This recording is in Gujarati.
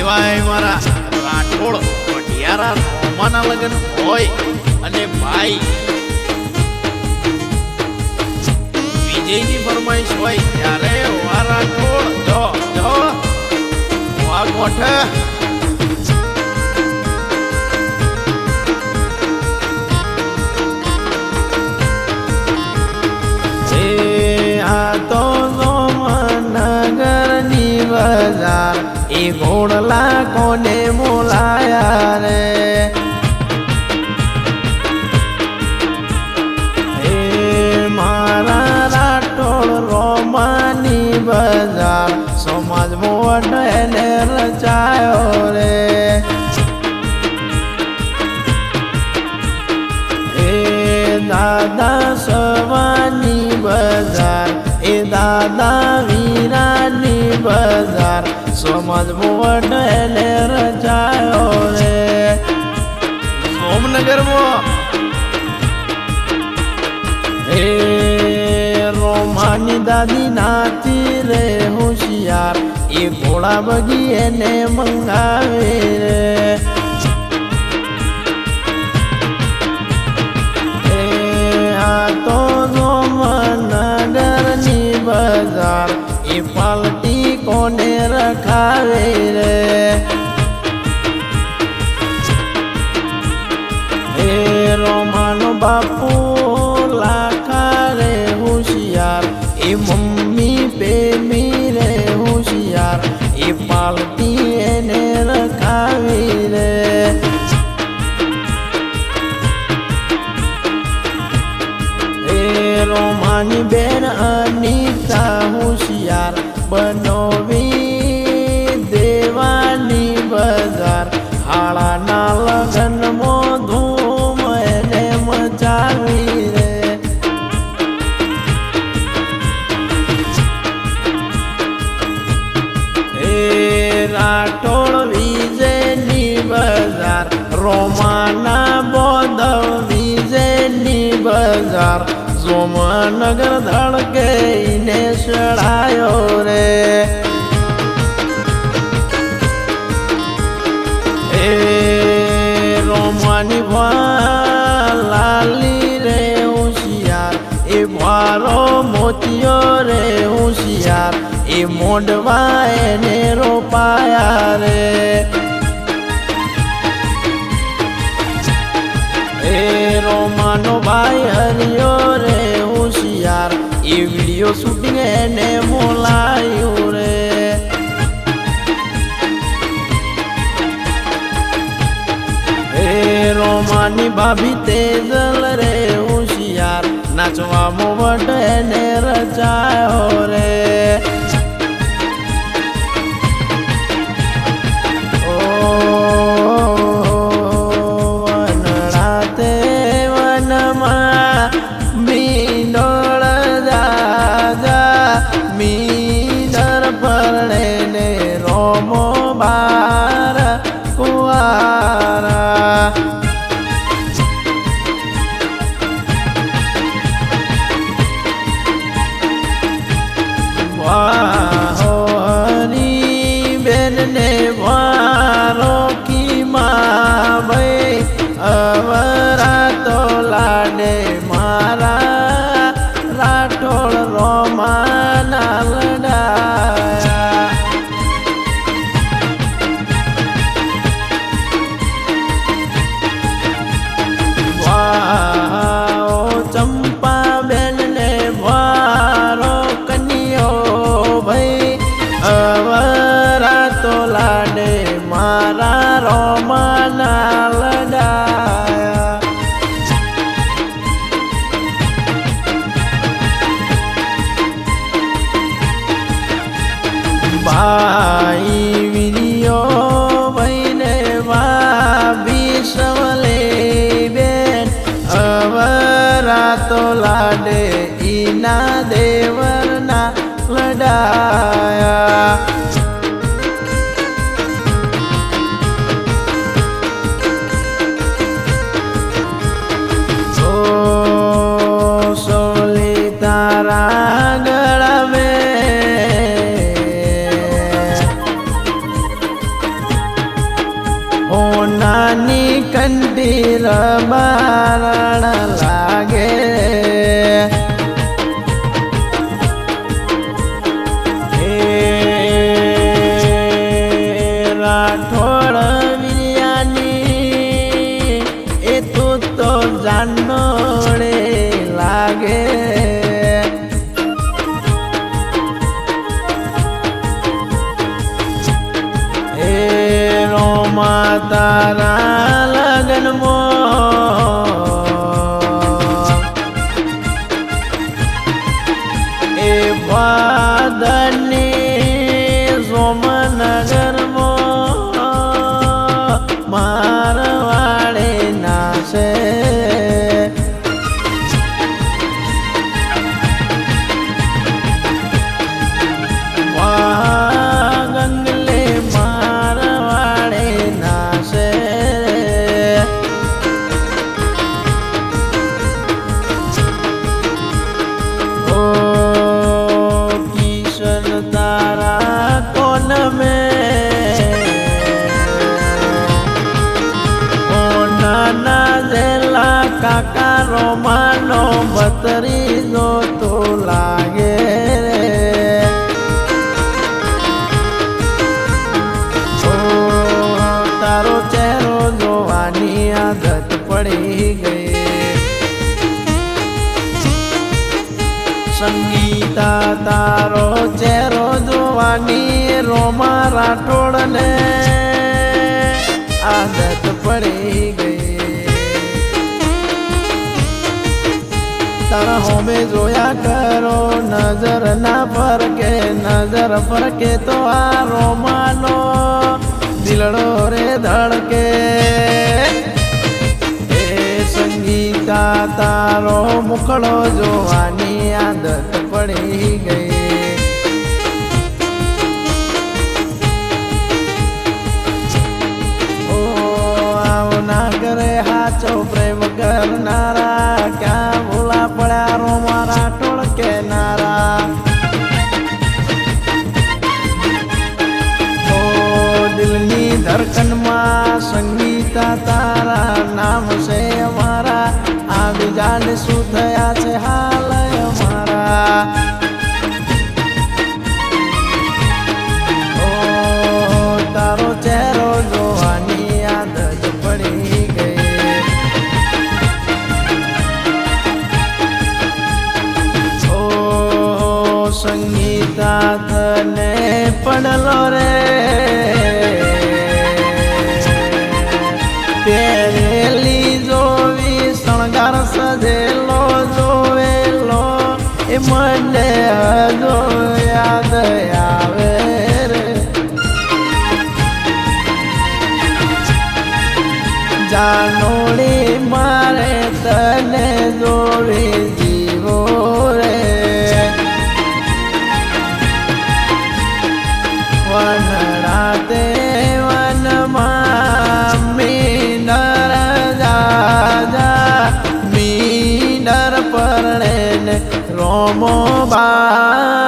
સિવાય મારા રાઠોડ વઢિયારા રોમાના લગ્ન હોય અને ભાઈ વિજયની ફરમાઈશ હોય ત્યારે વા રાઠોડ જો જો વા ગોઠ એ ઘોડલા કોને બોલાયા રે એ મારા રાઠોડ રોમાની બજાર સમાજ મોટ એને રચાયો રે એ દાદા સવાની બજાર એ દાદા વીરાની બજાર સમાજ મોટ એને રચાયો રે સોમનગરમાં એ રોમાની દાદી નાતી રે હોશિયાર એ ઘોડા બગી એને મંગાવે રે એ આ તો સોમનગરની બજાર એ પાલટી કોને રખાવે રે એ રોમાનો બાપુ લાખા રે હોશિયાર એ મમ્મી બેમી રે હોશિયાર એ પાલટી એને રખાવી રે એ રોમાની બેન અનિતા હોશિયાર બનોવી દેવાની બજાર હાળાના લગ્નમાં ધૂમ એને મચાવી રે એ રાઠોડ વિજયની બજાર રોમાના બોધવ વિજયની બજાર સોમનગર ધડકે ને ચડાયો રે એ રોમાની લાલી રે હોશિયાર એ ભારો મોતિયો રે હોશિયાર એ મોઢવા એને રોપાયા રે એ રોમાનો ભાઈ હરિયો રે હોશિયાર એ વિડીયો શૂટિંગ એને બોલાયું રે એ રોમાની ભાભી તેજલ રે હોશિયાર નાચવા મોવટ એને રચાયો રે મીદર પરણે ને રોમો બાર કુવારા વાહોની બેન ને વારો કીમા ભાઈ અવરા તો લાડે મારા રાઠોડ રોમાના લડાયા વાઓ ચંપા બેન ને વારો કન્યો ભાઈ અવરા તો લાડે મારા રોમાના લડાયા ભાઈ વિનિયો ભાઈને ભાભી સવલે બેન અવરા તો લાડે ઈના દેવરના લડાયા ઓ સોલી તારા ગળવે તો જાનોડે લાગે એ રોમા તારા લગ્નમાં એ વાદની સોમનગરમાં મારવાડે નાશે ગંગલે મારવાડે નાશે ઓ કિશન તારા કોન में ઓ નાના જેલા કાકા રોમાનો બતરી જો તો લાગે તારો ચહેરો જોવાની આદત પડી ગઈ સંગીતા તારો ચહેરો જોવાની રોમા રાઠોડને આદત પડી ગઈ તારા હોમે જોયા કરો નજર ના ફરકે તો આ રોમાનો દિલડો રે ધડકે એ સંગીતા તારો મુખડો જોવાની આદત પડી ગઈ ઓ આવના ઘરે હાચો પ્રેમ કરનારા ક્યાં ભૂલા પડ્યા રોમા રાઠોડ કેનારા દિલની ધડકનમાં સંગીતા તારા નામ છે અમારા આ બીજાને શું થયા છે હાલ અમારા ઓ તારો ચહેરો જોવાની આદત પડી ગઈ ઓ સંગીતા તને પડલો રે પહેરેલી જોવી શણગાર સજેલો જોવેલો એ મને હજો યાદ આવે રે જાનોડી મારે તને જોવી જીવો રે વનડા તે વનમાં મીનર જા મીનર પરણે રોમો બા